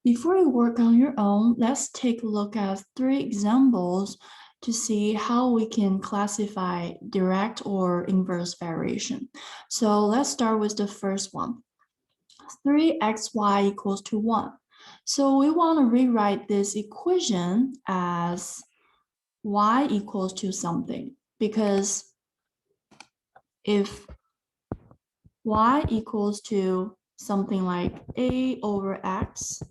Before you work on your own, let's take a look at 3 examples to see how we can classify direct or inverse variation. So let's start with the first one. 3xy equals to 1. So we want to rewrite this equation as y equals to something, because if y equals to something like a over x,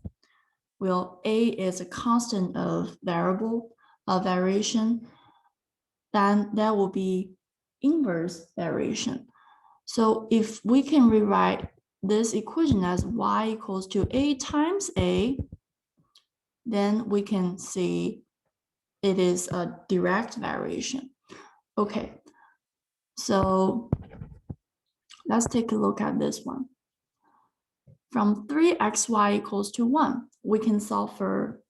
well, a is a constant of variation, then that will be inverse variation. So if we can rewrite this equation as y equals to a times a, then we can see it is a direct variation. Okay, so let's take a look at this one. From 3xy equals to 1, we can solve for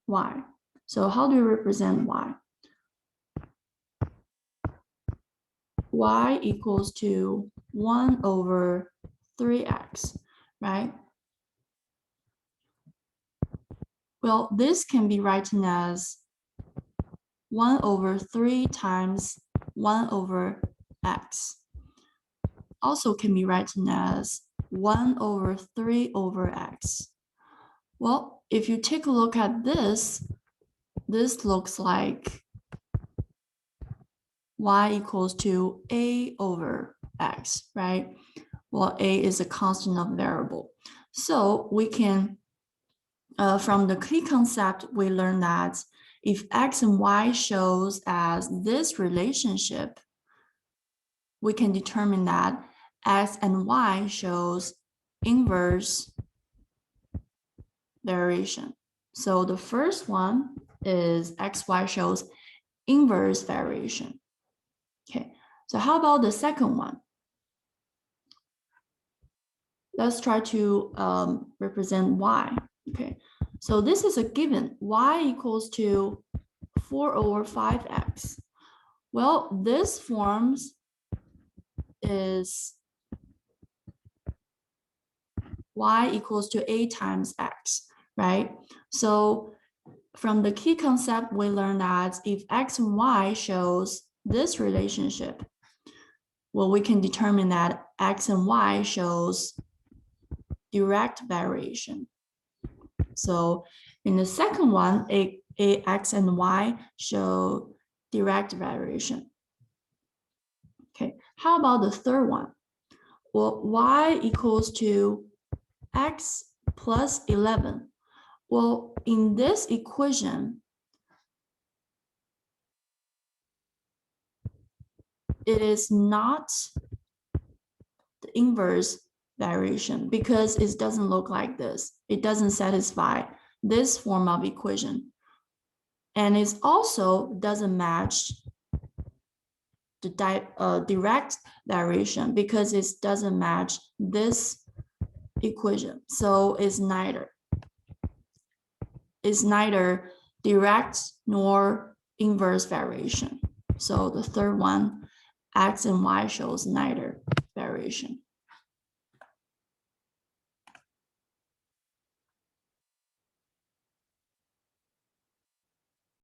y. So how do we represent y? Y equals to 1 over 3x, right? Well, this can be written as 1 over 3 times 1 over x. Also can be written as 1 over 3 over x. Well, if you take a look at this looks like y equals to a over x, right? Well, a is a constant of variable. So we can, from the key concept, we learn that if x and y shows as this relationship, we can determine that x and y shows inverse variation. So the first one is xy shows inverse variation. Okay, so how about the second one? Let's try to represent y. Okay, so this is a given. Y equals to 4 over 5x. Well, this forms is y equals to a times x, right? So from the key concept, we learned that if x and y shows this relationship, well, we can determine that x and y shows direct variation. So in the second one, x and y show direct variation. Okay, how about the third one? Well, y equals to x plus 11. Well, in this equation, it is not the inverse variation because it doesn't look like this. It doesn't satisfy this form of equation. And it also doesn't match the direct variation because it doesn't match this equation. So it's neither direct nor inverse variation. So the third one, x and y shows neither variation.